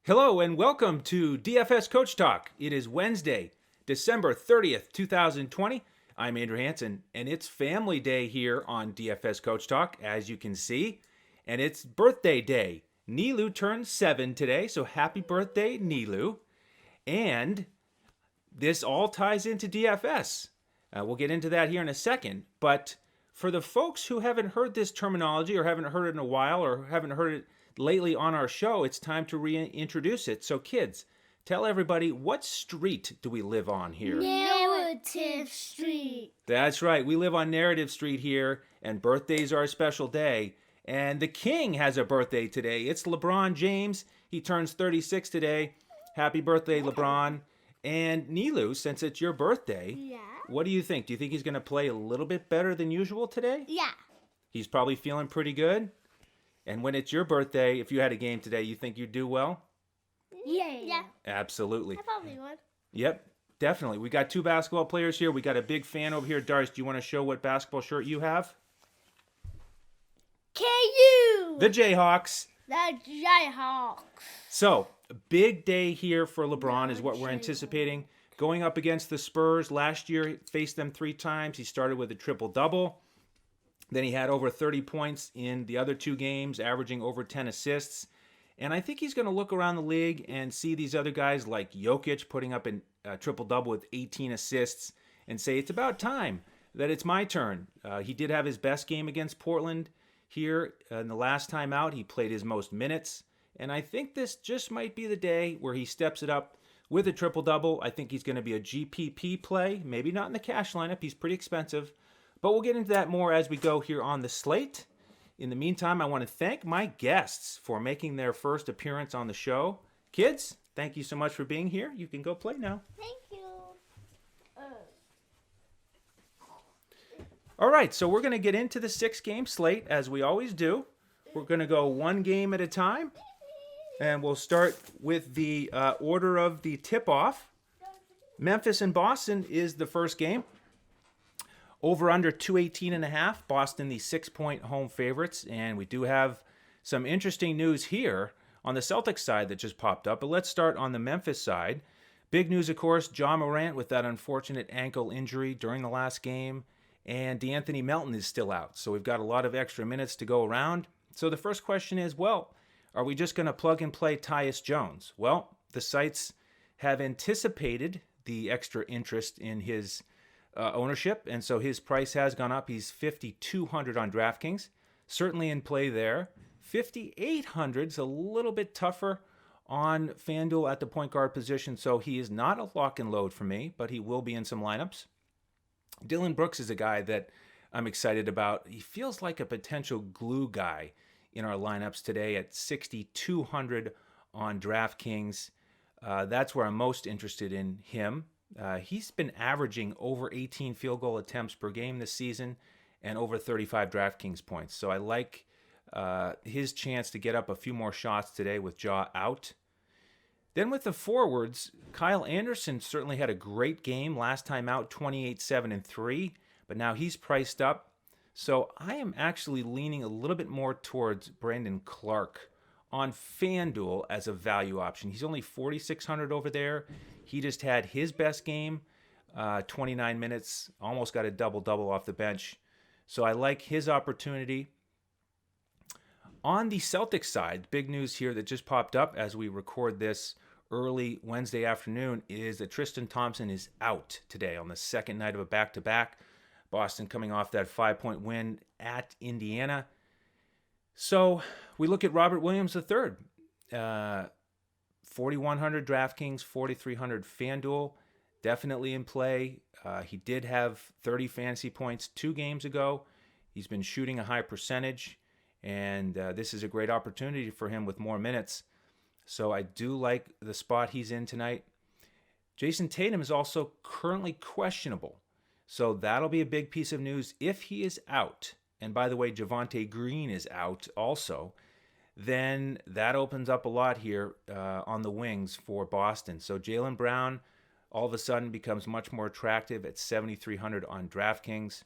Hello and welcome to DFS Coach Talk. It is Wednesday, December 30th, 2020. I'm Andrew Hansen, and it's family day here on DFS Coach Talk, as you can see. And it's birthday day. Nilu turns 7 today, so happy birthday, Nilu. And this all ties into DFS. We'll get into that here in a second. But for the folks who haven't heard this terminology or haven't heard it in a while or haven't heard it lately on our show, it's time to reintroduce it. So kids, tell everybody, what street do we live on here? Narrative Street. That's right. We live on Narrative Street here, and birthdays are a special day. And the king has a birthday today. It's LeBron James. He turns 36 today. Happy birthday, LeBron. And Nilu, since it's your birthday, what do you think? Do you think he's going to play a little bit better than usual today? Yeah. He's probably feeling pretty good? And when it's your birthday, if you had a game today, you think you'd do well? Yeah. Absolutely. I probably would. Yep, definitely. We got 2 basketball players here. We got a big fan over here. Darce, do you want to show what basketball shirt you have? KU. The Jayhawks. The Jayhawks. So, a big day here for LeBron is what we're anticipating. Going up against the Spurs. Last year, he faced them 3 times. He started with a triple-double. Then he had over 30 points in the other 2 games, averaging over 10 assists. And I think he's going to look around the league and see these other guys like Jokic putting up a triple-double with 18 assists and say, it's about time that it's my turn. He did have his best game against Portland here. In the last time out, he played his most minutes. And I think this just might be the day where he steps it up with a triple-double. I think he's going to be a GPP play, maybe not in the cash lineup. He's pretty expensive. But we'll get into that more as we go here on the slate. In the meantime, I want to thank my guests for making their first appearance on the show. Kids, thank you so much for being here. You can go play now. Thank you. All right, so we're going to get into the 6-game slate as we always do. We're going to go 1 game at a time. And we'll start with the order of the tip-off. Memphis and Boston is the first game. Over under 218.5. Boston, the 6-point home favorites. And we do have some interesting news here on the Celtics side that just popped up. But let's start on the Memphis side. Big news, of course, Ja Morant with that unfortunate ankle injury during the last game. And DeAnthony Melton is still out. So we've got a lot of extra minutes to go around. So the first question is, well, are we just going to plug and play Tyus Jones? Well, the sites have anticipated the extra interest in his ownership, and so his price has gone up. He's $5,200 on DraftKings, certainly in play there. $5,800 is a little bit tougher on FanDuel at the point guard position, so he is not a lock and load for me, but he will be in some lineups. Dylan Brooks is a guy that I'm excited about. He feels like a potential glue guy in our lineups today at $6,200 on DraftKings. That's where I'm most interested in him. He's been averaging over 18 field goal attempts per game this season and over 35 DraftKings points. So I like his chance to get up a few more shots today with Ja out. Then with the forwards, Kyle Anderson certainly had a great game last time out, 28-7-3, but now he's priced up. So I am actually leaning a little bit more towards Brandon Clark on FanDuel as a value option. He's only $4,600 over there. He just had his best game, 29 minutes, almost got a double-double off the bench. So I like his opportunity. On the Celtics side, big news here that just popped up as we record this early Wednesday afternoon is that Tristan Thompson is out today on the second night of a back-to-back. Boston coming off that 5-point win at Indiana. So we look at Robert Williams III, 4,100 DraftKings, 4,300 FanDuel, definitely in play. He did have 30 fantasy points 2 games ago. He's been shooting a high percentage, and this is a great opportunity for him with more minutes. So I do like the spot he's in tonight. Jason Tatum is also currently questionable. So that'll be a big piece of news if he is out. And by the way, Javonte Green is out also. Then that opens up a lot here on the wings for Boston. So Jaylen Brown all of a sudden becomes much more attractive at $7,300 on DraftKings.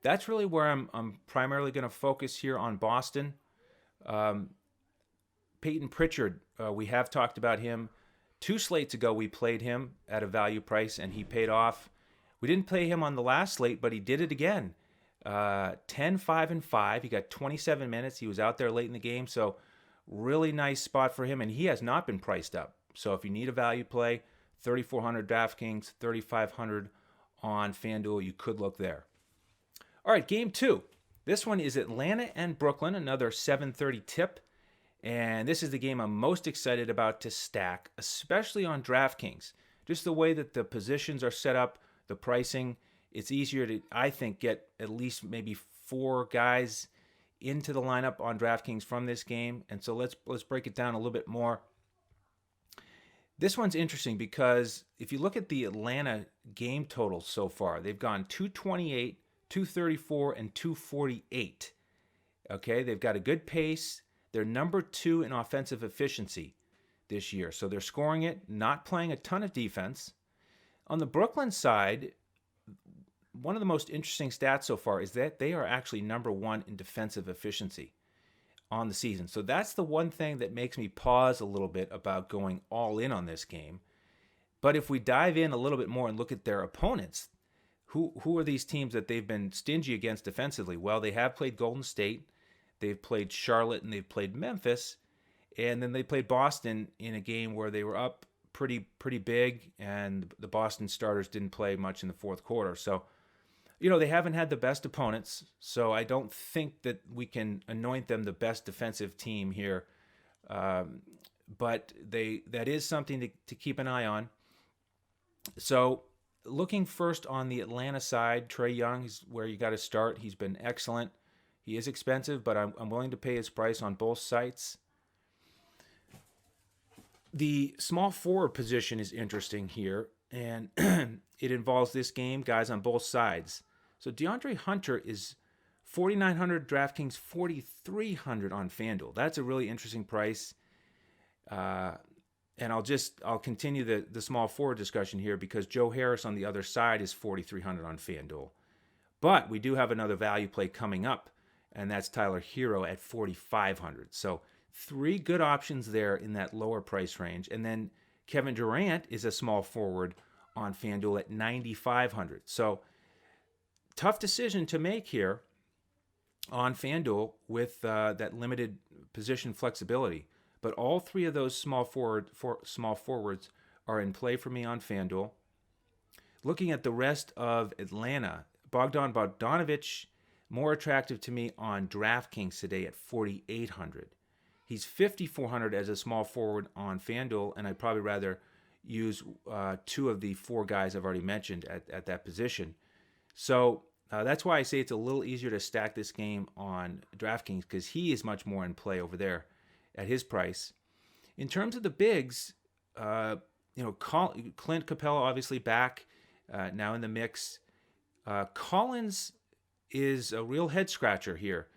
That's really where I'm primarily going to focus here on Boston. Peyton Pritchard, we have talked about him. 2 slates ago, we played him at a value price, and he paid off. We didn't play him on the last slate, but he did it again. 10, 5, and 5. He got 27 minutes. He was out there late in the game, so really nice spot for him, and he has not been priced up. So if you need a value play, 3,400 DraftKings, 3,500 on FanDuel, you could look there. All right, game 2. This one is Atlanta and Brooklyn, another 7:30 tip. And this is the game I'm most excited about to stack, especially on DraftKings. Just the way that the positions are set up, the pricing, it's easier to, I think, get at least maybe 4 guys into the lineup on DraftKings from this game. And so let's break it down a little bit more. This one's interesting because if you look at the Atlanta game totals so far, they've gone 228, 234, and 248. Okay, they've got a good pace. They're number 2 in offensive efficiency this year. So they're scoring it, not playing a ton of defense. On the Brooklyn side, one of the most interesting stats so far is that they are actually number 1 in defensive efficiency on the season. So that's the one thing that makes me pause a little bit about going all in on this game. But if we dive in a little bit more and look at their opponents, who are these teams that they've been stingy against defensively? Well, they have played Golden State, they've played Charlotte, and they've played Memphis, and then they played Boston in a game where they were up pretty big, and the Boston starters didn't play much in the fourth quarter. So, they haven't had the best opponents, so I don't think that we can anoint them the best defensive team here. But that is something to keep an eye on. So looking first on the Atlanta side, Trae Young is where you got to start. He's been excellent. He is expensive, but I'm willing to pay his price on both sites. The small forward position is interesting here, and it involves this game, guys on both sides. So DeAndre Hunter is 4,900 DraftKings, 4,300 on FanDuel. That's a really interesting price. And I'll continue the small forward discussion here because Joe Harris on the other side is 4,300 on FanDuel. But we do have another value play coming up, and that's Tyler Hero at 4,500. So 3 good options there in that lower price range. And then Kevin Durant is a small forward on FanDuel at 9,500. So tough decision to make here on FanDuel with that limited position flexibility. But all 3 of those small forwards are in play for me on FanDuel. Looking at the rest of Atlanta, Bogdan Bogdanovic, more attractive to me on DraftKings today at 4,800. He's 5,400 as a small forward on FanDuel, and I'd probably rather use 2 of the 4 guys I've already mentioned at that position. So that's why I say it's a little easier to stack this game on DraftKings because he is much more in play over there at his price. In terms of the bigs, Clint Capella obviously back now in the mix. Collins is a real head scratcher here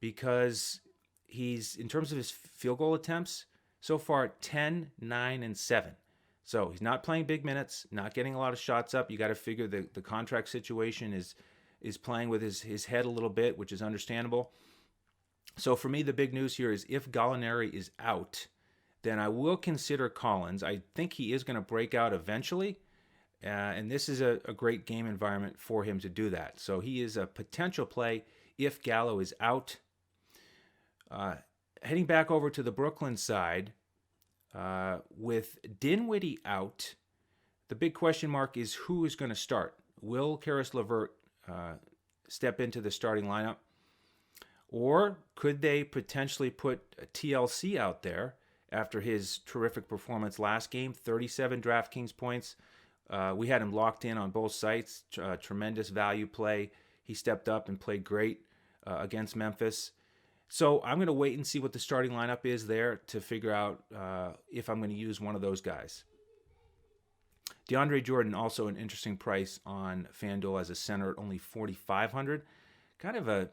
because he's, in terms of his field goal attempts, so far 10, 9, and 7. So he's not playing big minutes, not getting a lot of shots up. You got to figure the contract situation is playing with his head a little bit, which is understandable. So for me, the big news here is if Gallinari is out, then I will consider Collins. I think he is going to break out eventually, and this is a great game environment for him to do that. So he is a potential play if Gallo is out. Heading back over to the Brooklyn side, with Dinwiddie out, the big question mark is who is going to start. Will Karis LeVert step into the starting lineup? Or could they potentially put TLC out there after his terrific performance last game, 37 DraftKings points? We had him locked in on both sites, tremendous value play. He stepped up and played great against Memphis. So I'm going to wait and see what the starting lineup is there to figure out if I'm going to use one of those guys. DeAndre Jordan, also an interesting price on FanDuel as a center at only 4,500. Kind of a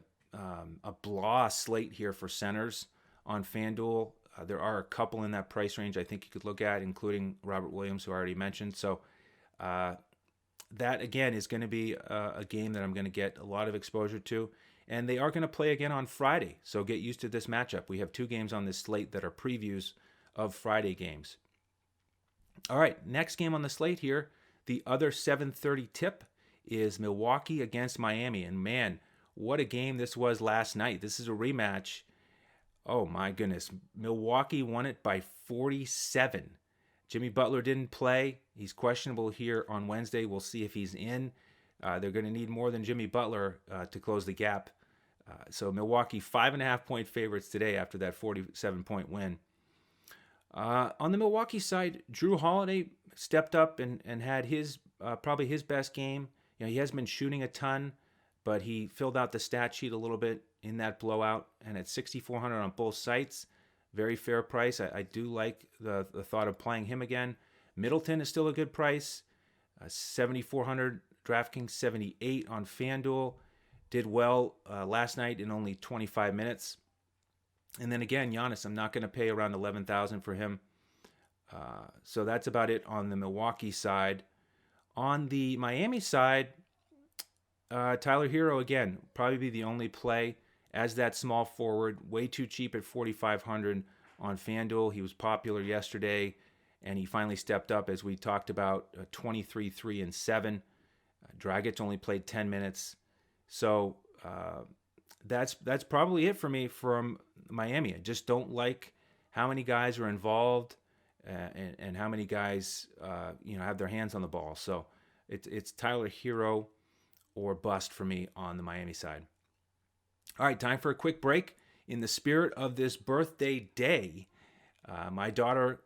blah slate here for centers on FanDuel. There are a couple in that price range I think you could look at, including Robert Williams, who I already mentioned. So that, again, is going to be a game that I'm going to get a lot of exposure to. And they are going to play again on Friday, so get used to this matchup. We have 2 games on this slate that are previews of Friday games. All right, next game on the slate here, the other 7:30 tip is Milwaukee against Miami. And man, what a game this was last night. This is a rematch. Oh my goodness. Milwaukee won it by 47. Jimmy Butler didn't play. He's questionable here on Wednesday. We'll see if he's in. They're going to need more than Jimmy Butler to close the gap. So Milwaukee 5.5-point favorites today after that 47-point win. On the Milwaukee side, Drew Holiday stepped up and had his probably his best game. He hasn't been shooting a ton, but he filled out the stat sheet a little bit in that blowout. And at 6,400 on both sites, very fair price. I do like the thought of playing him again. Middleton is still a good price. 7,400 DraftKings, 78 on FanDuel. Did well last night in only 25 minutes. And then again, Giannis, I'm not going to pay around 11,000 for him. So that's about it on the Milwaukee side. On the Miami side, Tyler Hero, again, probably be the only play as that small forward. Way too cheap at 4,500 on FanDuel. He was popular yesterday, and he finally stepped up, as we talked about, 23, 3, and 7. Dragic only played 10 minutes. So that's probably it for me from Miami. I just don't like how many guys are involved and how many guys have their hands on the ball. So it's Tyler Hero or bust for me on the Miami side. All right, time for a quick break. In the spirit of this birthday day, my daughter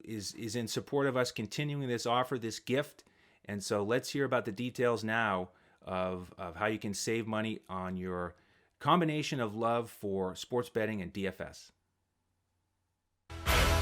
is in support of us continuing this offer, this gift. And so let's hear about the details now of how you can save money on your combination of love for sports betting and DFS.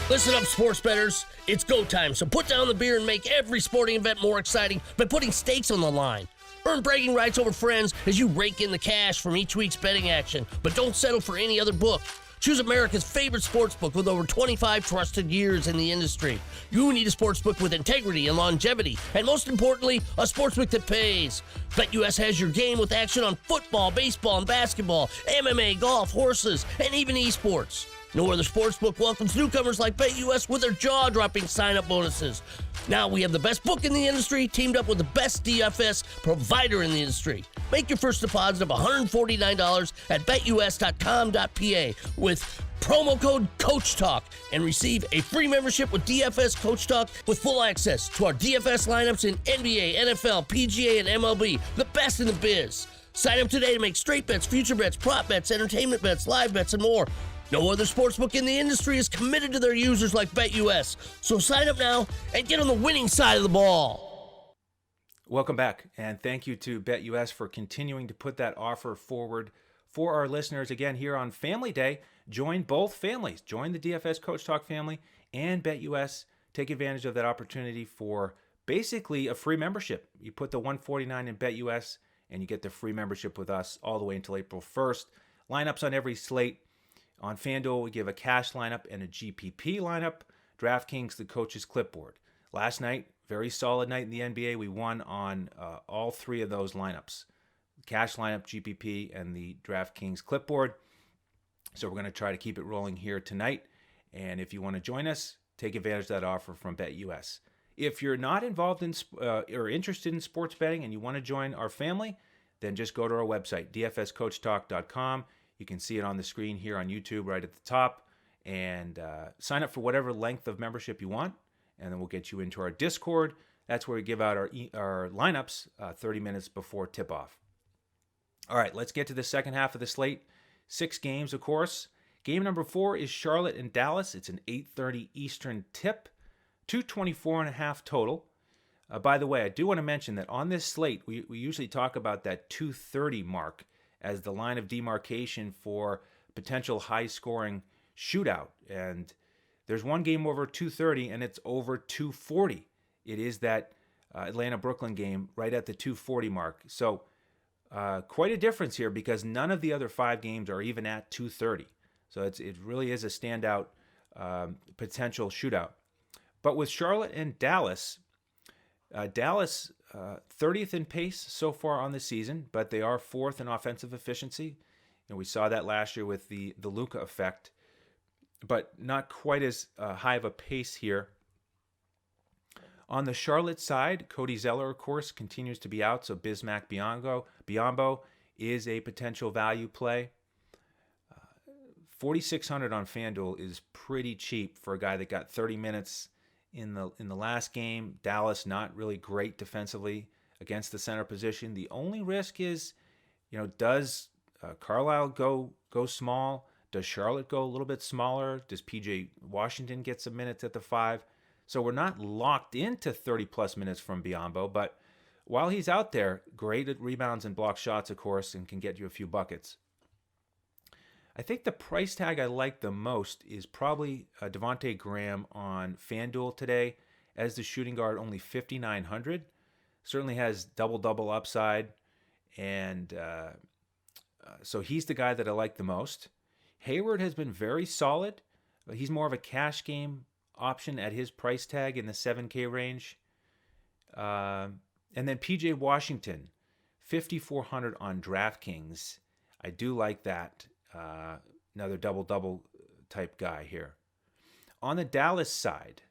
Listen up, sports bettors. It's go time, so put down the beer and make every sporting event more exciting by putting stakes on the line. Earn bragging rights over friends as you rake in the cash from each week's betting action, but don't settle for any other book. Choose America's favorite sportsbook with over 25 trusted years in the industry. You need a sportsbook with integrity and longevity, and most importantly, a sportsbook that pays. BetUS has your game with action on football, baseball, and basketball, MMA, golf, horses, and even esports. No other sportsbook welcomes newcomers like BetUS with their jaw-dropping sign-up bonuses. Now we have the best book in the industry teamed up with the best DFS provider in the industry. Make your first deposit of $149 at betus.com.pa with promo code Coach Talk and receive a free membership with DFS Coach Talk with full access to our DFS lineups in NBA, NFL, PGA, and MLB, the best in the biz. Sign up today to make straight bets, future bets, prop bets, entertainment bets, live bets, and more. No other sportsbook in the industry is committed to their users like BetUS. So sign up now and get on the winning side of the ball. Welcome back, and thank you to BetUS for continuing to put that offer forward for our listeners. Again, here on Family Day, join both families. Join the DFS Coach Talk family and BetUS. Take advantage of that opportunity for basically a free membership. You put the $149 in BetUS, and you get the free membership with us all the way until April 1st. Lineups on every slate. On FanDuel, we give a cash lineup and a GPP lineup. DraftKings, the coach's clipboard. Last night, very solid night in the NBA. We won on all 3 of those lineups. Cash lineup, GPP, and the DraftKings clipboard. So we're going to try to keep it rolling here tonight. And if you want to join us, take advantage of that offer from BetUS. If you're not involved in or interested in sports betting and you want to join our family, then just go to our website, dfscoachtalk.com. You can see it on the screen here on YouTube right at the top, and sign up for whatever length of membership you want, and then we'll get you into our Discord. That's where we give out our lineups 30 minutes before tip-off. All right, let's get to the second half of the slate. 6 games, of course. Game number 4 is Charlotte and Dallas. It's an 8:30 Eastern tip, 224.5 total. By the way, I do want to mention that on this slate, we usually talk about that 230 mark as the line of demarcation for potential high-scoring shootout. And there's one game over 230, and it's over 240. It is that Atlanta-Brooklyn game right at the 240 mark. So quite a difference here because none of the other 5 games are even at 230. So it really is a standout potential shootout. But with Charlotte and Dallas, Dallas, 30th in pace so far on the season, but they are 4th in offensive efficiency. We saw that last year with the Luka effect, but not quite as high of a pace here. On the Charlotte side, Cody Zeller, of course, continues to be out, so Bismack Biyombo is a potential value play. 4,600 on FanDuel is pretty cheap for a guy that got 30 minutes in the last game. Dallas not really great defensively against the center position. The only risk is, does Carlisle go small? Does Charlotte go a little bit smaller? Does PJ Washington get some minutes at the 5? So we're not locked into 30-plus minutes from Biyombo, but while he's out there, great at rebounds and block shots, of course, and can get you a few buckets. I think the price tag I like the most is probably Devontae Graham on FanDuel today as the shooting guard, only 5,900. Certainly has double-double upside, and so he's the guy that I like the most. Hayward has been very solid. He's more of a cash game option at his price tag in the 7K range. And then PJ Washington, 5,400 on DraftKings. I do like that. Another double-double type guy here. On the Dallas side,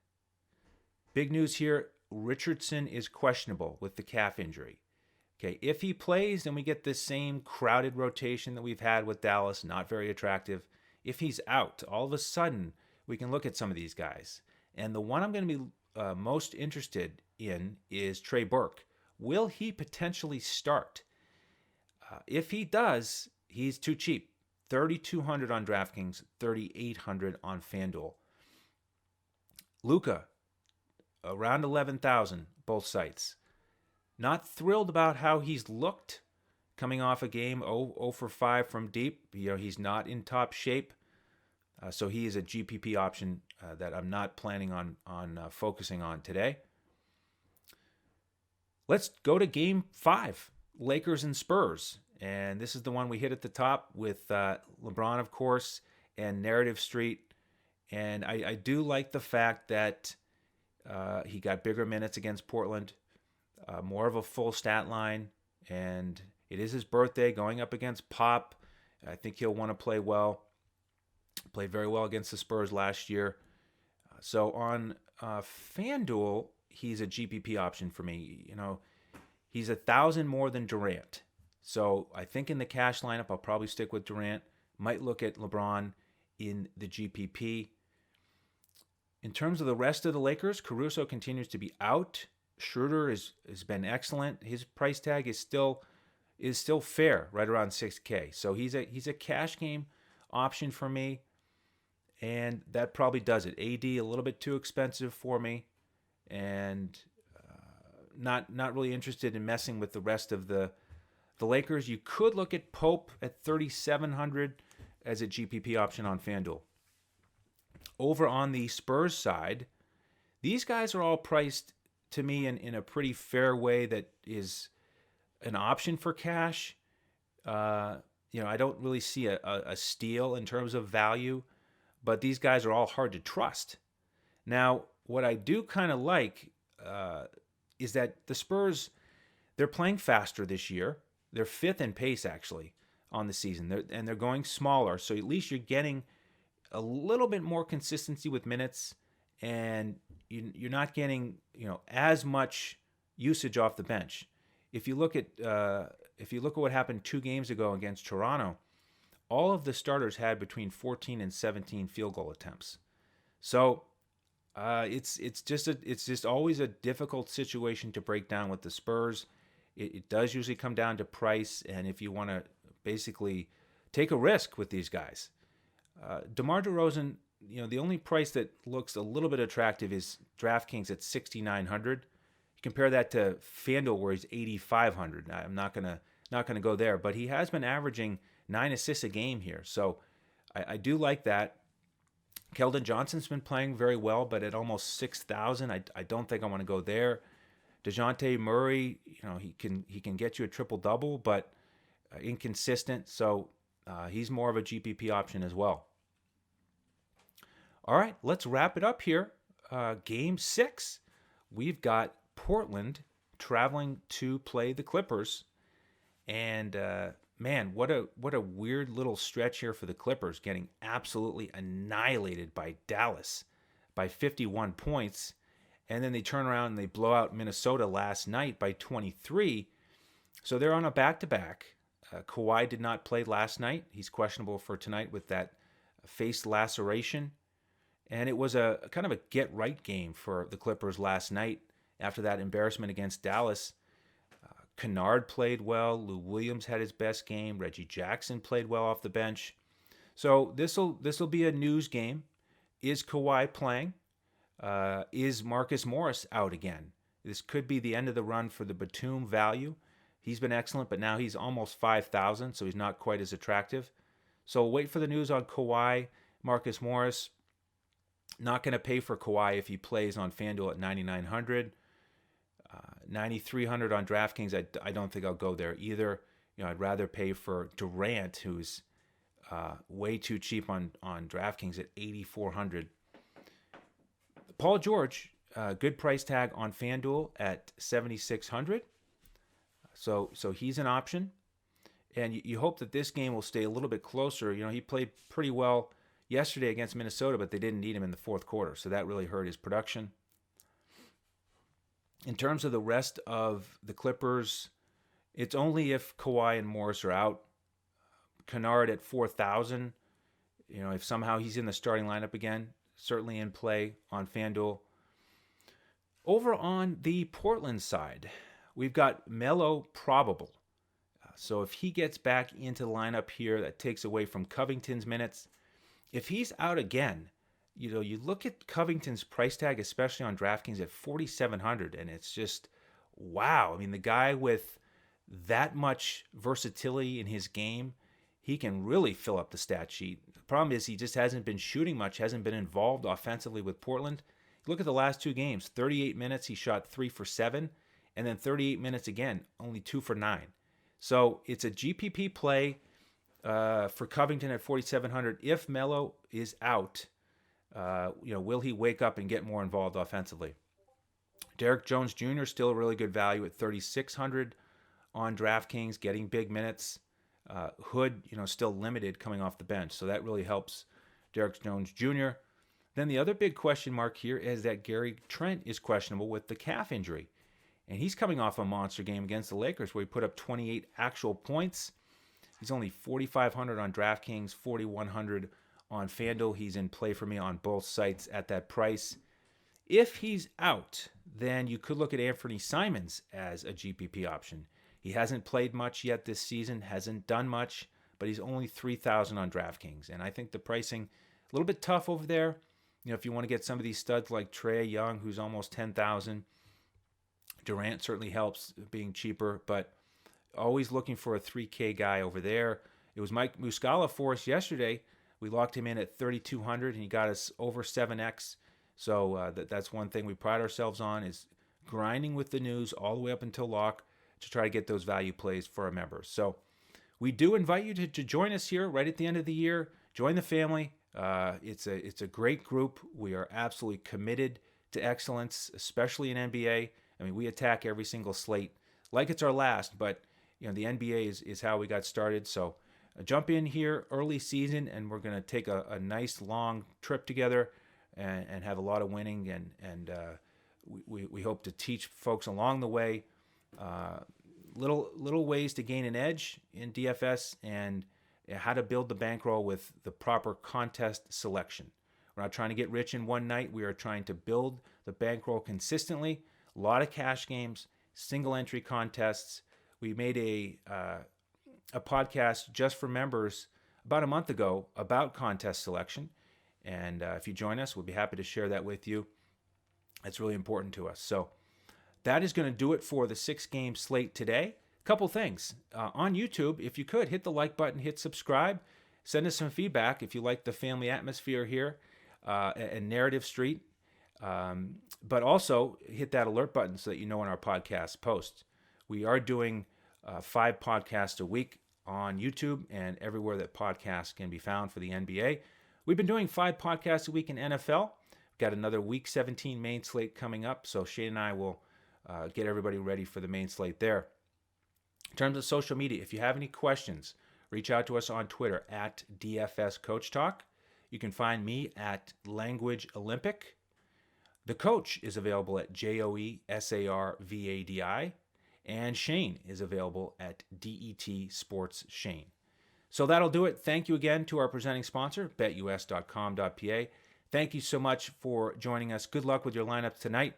big news here, Richardson is questionable with the calf injury. Okay, if he plays, then we get this same crowded rotation that we've had with Dallas, not very attractive. If he's out, all of a sudden, we can look at some of these guys. And the one I'm going to be most interested in is Trey Burke. Will he potentially start? If he does, he's too cheap. 3,200 on DraftKings, 3,800 on FanDuel. Luka, around 11,000, both sites. Not thrilled about how he's looked coming off a game 0 for 5 from deep. He's not in top shape. So he is a GPP option that I'm not planning on focusing on today. Let's go to Game 5, Lakers and Spurs. And this is the one we hit at the top with LeBron, of course, and Narrative Street. And I do like the fact that he got bigger minutes against Portland, more of a full stat line. And it is his birthday going up against Pop. I think he'll want to play well. Played very well against the Spurs last year. So on FanDuel, he's a GPP option for me. He's 1,000 more than Durant. So I think in the cash lineup, I'll probably stick with Durant. Might look at LeBron in the GPP. In terms of the rest of the Lakers, Caruso continues to be out. Schroeder has been excellent. His price tag is still fair, right around 6K. So he's a cash game option for me, and that probably does it. AD a little bit too expensive for me, and not really interested in messing with the rest of the Lakers. You could look at Pope at 3,700 as a GPP option on FanDuel. Over on the Spurs side, these guys are all priced to me in a pretty fair way that is an option for cash. I don't really see a steal in terms of value, but these guys are all hard to trust. Now, what I do kind of like is that the Spurs, they're playing faster this year. They're 5th in pace, actually, on the season. They're going smaller, so at least you're getting a little bit more consistency with minutes, and you're not getting as much usage off the bench. If you look at what happened 2 games ago against Toronto, all of the starters had between 14 and 17 field goal attempts. So it's just always a difficult situation to break down with the Spurs. It does usually come down to price, and if you want to basically take a risk with these guys. DeMar DeRozan, the only price that looks a little bit attractive is DraftKings at 6,900. You compare that to FanDuel where he's 8,500. I'm not gonna go there, but he has been averaging 9 assists a game here, so I do like that. Keldon Johnson's been playing very well, but at almost 6,000, I don't think I want to go there. DeJounte Murray, he can get you a triple-double, but inconsistent, so he's more of a GPP option as well. All right, let's wrap it up here. Game 6, we've got Portland traveling to play the Clippers. And man, what a weird little stretch here for the Clippers, getting absolutely annihilated by Dallas by 51 points. And then they turn around and they blow out Minnesota last night by 23. So they're on a back-to-back. Kawhi did not play last night. He's questionable for tonight with that face laceration. And it was a kind of a get-right game for the Clippers last night after that embarrassment against Dallas. Kennard played well. Lou Williams had his best game. Reggie Jackson played well off the bench. So this'll be a news game. Is Kawhi playing? Is Marcus Morris out again? This could be the end of the run for the Batum value. He's been excellent, but now he's almost 5,000, so he's not quite as attractive. So wait for the news on Kawhi. Marcus Morris, not going to pay for Kawhi if he plays on FanDuel at 9,900. 9,300 on DraftKings. I don't think I'll go there either. I'd rather pay for Durant, who's way too cheap on DraftKings at 8,400. Paul George, good price tag on FanDuel at 7,600. So he's an option. And you hope that this game will stay a little bit closer. He played pretty well yesterday against Minnesota, but they didn't need him in the fourth quarter. So that really hurt his production. In terms of the rest of the Clippers, it's only if Kawhi and Morris are out. Kennard at 4,000. If somehow he's in the starting lineup again, certainly in play on FanDuel. Over on the Portland side, we've got Melo probable. So if he gets back into the lineup here, that takes away from Covington's minutes. If he's out again, you look at Covington's price tag, especially on DraftKings at 4,700, and it's just, wow. I mean, the guy with that much versatility in his game, he can really fill up the stat sheet. The problem is he just hasn't been shooting much, hasn't been involved offensively with Portland. Look at the last two games, 38 minutes, he shot 3 for 7, and then 38 minutes again, only 2 for 9. So it's a GPP play for Covington at 4,700. If Melo is out, will he wake up and get more involved offensively? Derek Jones Jr. still a really good value at 3,600 on DraftKings, getting big minutes. Hood, still limited coming off the bench, so that really helps Derek Jones Jr. Then the other big question mark here is that Gary Trent is questionable with the calf injury, and he's coming off a monster game against the Lakers where he put up 28 actual points. He's only 4,500 on DraftKings, 4,100 on FanDuel. He's in play for me on both sites at that price. If he's out, then you could look at Anthony Simons as a GPP option. He hasn't played much yet this season, hasn't done much, but he's only 3,000 on DraftKings. And I think the pricing, a little bit tough over there. If you want to get some of these studs like Trey Young, who's almost 10,000. Durant certainly helps being cheaper, but always looking for a 3K guy over there. It was Mike Muscala for us yesterday. We locked him in at 3,200, and he got us over 7X. So that's one thing we pride ourselves on, is grinding with the news all the way up until lock to try to get those value plays for our members. So we do invite you to join us here right at the end of the year. Join the family. It's a great group. We are absolutely committed to excellence, especially in NBA. I mean, we attack every single slate like it's our last, but the NBA is how we got started. So jump in here early season, and we're going to take a nice long trip together and have a lot of winning. And we hope to teach folks along the way little ways to gain an edge in DFS and how to build the bankroll with the proper contest selection. We're not trying to get rich in one night. We are trying to build the bankroll consistently. A lot of cash games, single entry contests. We made a podcast just for members about a month ago about contest selection. And if you join us, we'll be happy to share that with you. It's really important to us. So that is going to do it for the 6-game slate today. A couple things. On YouTube, if you could, hit the like button, hit subscribe. Send us some feedback if you like the family atmosphere here and Narrative Street. But also hit that alert button so that you know when our podcast posts. We are doing 5 podcasts a week on YouTube and everywhere that podcasts can be found for the NBA. We've been doing 5 podcasts a week in NFL. We've got another Week 17 main slate coming up, so Shane and I will get everybody ready for the main slate there. In terms of social media, if you have any questions, reach out to us on Twitter at DFS Coach Talk. You can find me at Language Olympic. The coach is available at JoeSarvadi, and Shane is available at DET Sports Shane. So that'll do it. Thank you again to our presenting sponsor, BetUS.com.pa. Thank you so much for joining us. Good luck with your lineups tonight.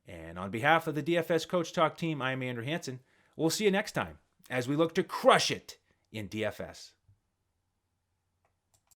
And on behalf of the DFS Coach Talk team, I'm Andrew Hansen. We'll see you next time as we look to crush it in DFS.